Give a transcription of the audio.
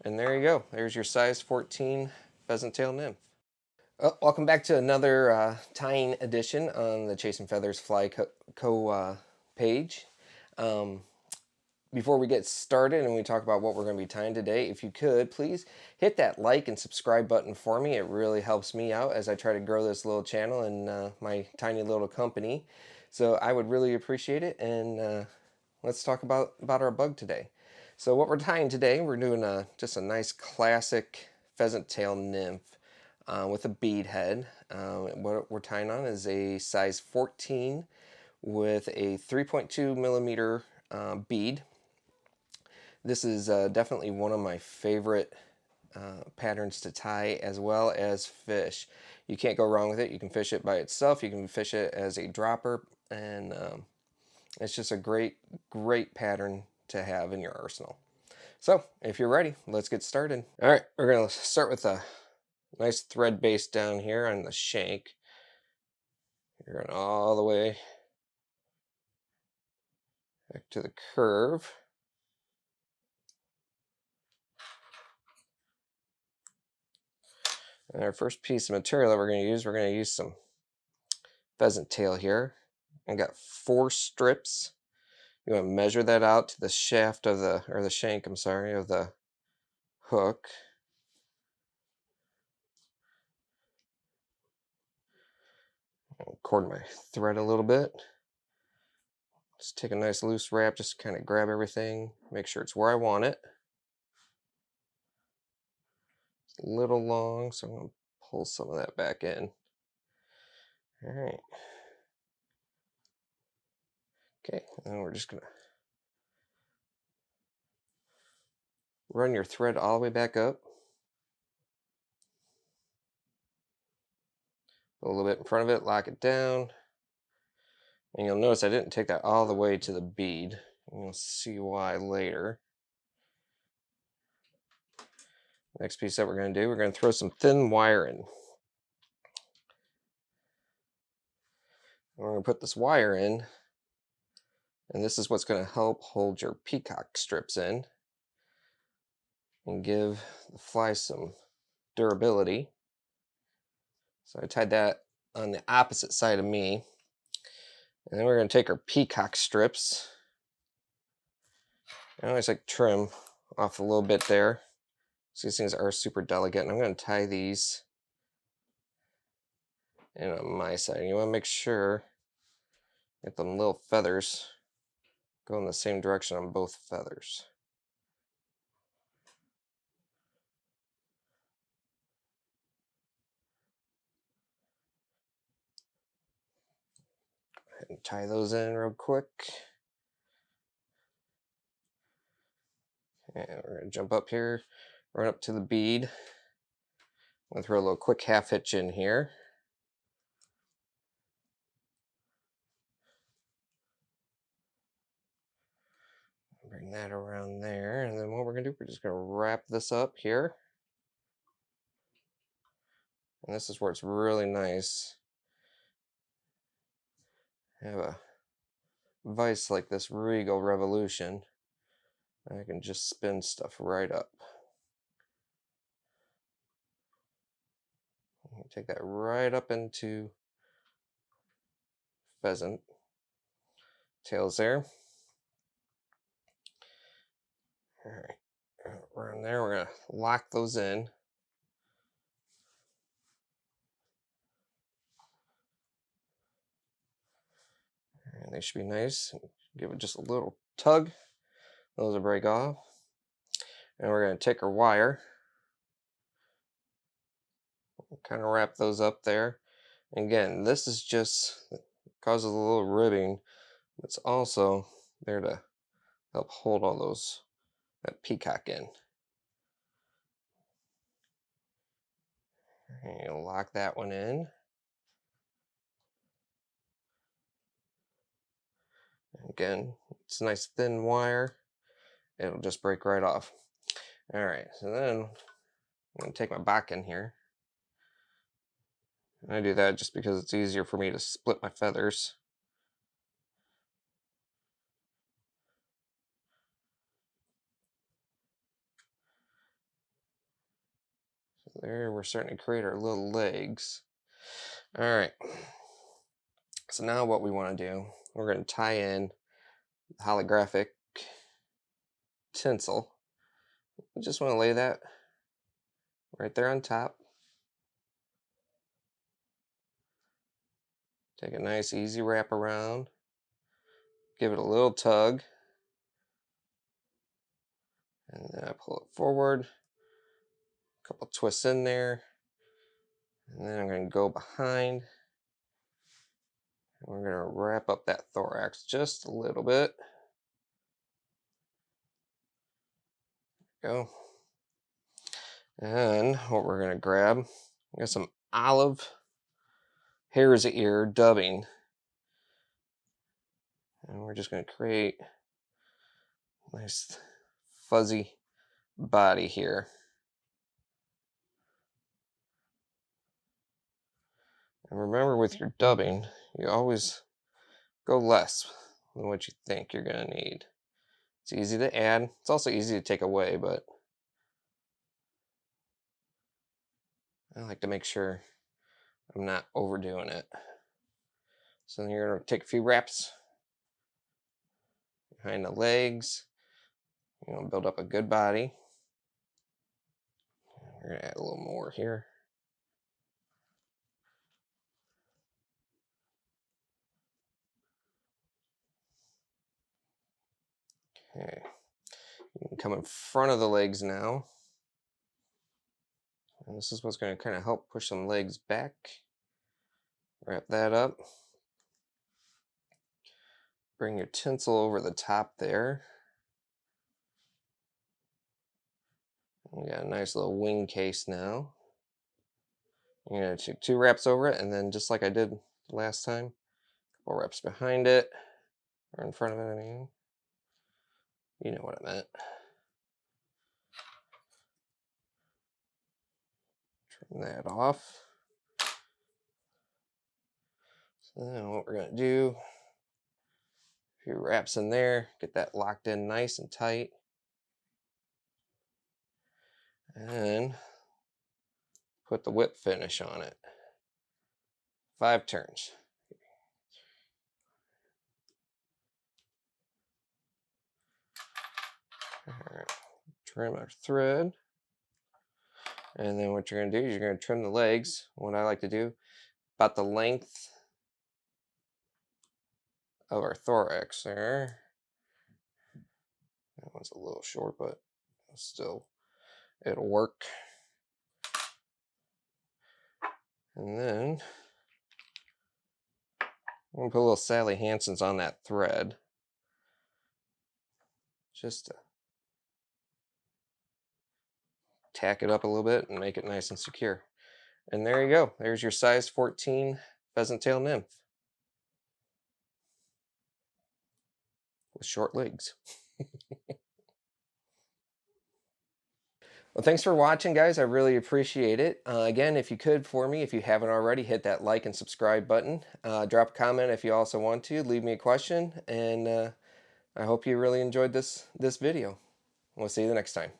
And there you go. There's your size 14 Pheasant Tail Nymph. Welcome back to another tying edition on the Chasing Feathers Fly Co page. Um, Before we get started and we talk about what we're going to be tying today, if you could, please hit that like and subscribe button for me. It really helps me out as I try to grow this little channel and my tiny little company. So I would really appreciate it. And let's talk about our bug today. So what we're tying today, we're doing just a nice classic pheasant tail nymph with a bead head. What we're tying on is a size 14 with a 3.2 millimeter bead. This is definitely one of my favorite patterns to tie, as well as fish. You can't go wrong with it. You can fish it by itself. You can fish it as a dropper, and it's just a great pattern to have in your arsenal. So if you're ready, let's get started. All right, we're going to start with a nice thread base down here on the shank. You're going all the way back to the curve. And our first piece of material that we're going to use some pheasant tail here. I got 4 strips. You want to measure that out to the shaft of the, or the shank, I'm sorry, of the hook. I'll cord my thread a little bit. Just take a nice loose wrap, just kind of grab everything, make sure it's where I want it. It's a little long, so I'm going to pull some of that back in. All right. Okay, and we're just going to run your thread all the way back up. A little bit in front of it, lock it down. And you'll notice I didn't take that all the way to the bead. And you'll see why later. Next piece that we're going to do, we're going to throw some thin wire in. We're going to put this wire in, and this is what's going to help hold your peacock strips in and give the fly some durability. So I tied that on the opposite side of me. And then we're going to take our peacock strips. I always like to trim off a little bit there. So these things are super delicate, and I'm going to tie these in on my side. And you want to make sure get them little feathers go in the same direction on both feathers. Go ahead and tie those in real quick. And we're going to jump up here, run up to the bead. I'm going to throw a little quick half hitch in here. Bring that around there, and then what we're going to do, we're just going to wrap this up here. And this is where it's really nice. Have a vise like this Regal Revolution. I can just spin stuff right up. Take that right up into pheasant tails there. All right, we're in there. We're going to lock those in. And they should be nice. Give it just a little tug. Those will break off. And we're going to take our wire, kind of wrap those up there. And again, this is just causes a little ribbing. It's also there to help hold all those, that peacock in. And you'll lock that one in. Again, it's a nice thin wire. It'll just break right off. All right, so then I'm going to take my back in here. And I do that just because it's easier for me to split my feathers. There, we're starting to create our little legs. All right. So now what we want to do, we're going to tie in holographic tinsel. I just want to lay that right there on top. Take a nice easy wrap around. Give it a little tug. And then I pull it forward. A couple twists in there. And then I'm going to go behind. And we're going to wrap up that thorax just a little bit. There we go. And what we're going to grab, we got some olive hare's ear dubbing. And we're just going to create a nice fuzzy body here. And remember, with your dubbing, you always go less than what you think you're going to need. It's easy to add. It's also easy to take away, but I like to make sure I'm not overdoing it. So then you're going to take a few wraps behind the legs. You're going to build up a good body. We're going to add a little more here. Okay. You can come in front of the legs now. And this is what's going to kind of help push some legs back. Wrap that up. Bring your tinsel over the top there. We got a nice little wing case now. You're going to take 2 wraps over it, and then just like I did last time, a couple wraps behind it, or in front of it, I mean. You know what I meant. Trim that off. So then what we're going to do, a few wraps in there, get that locked in nice and tight. And put the whip finish on it. 5 turns. All right. Trim our thread. And then what you're going to do is you're going to trim the legs. What I like to do, about the length of our thorax there. That one's a little short, but still, it'll work. And then I'm going to put a little Sally Hansen's on that thread. Just to tack it up a little bit and make it nice and secure. And there you go. There's your size 14 Pheasant Tail Nymph with short legs. Well, thanks for watching, guys. I really appreciate it. Again, if you could, for me, if you haven't already, hit that like and subscribe button. Drop a comment if you also want to. Leave me a question. And I hope you really enjoyed this video. We'll see you the next time.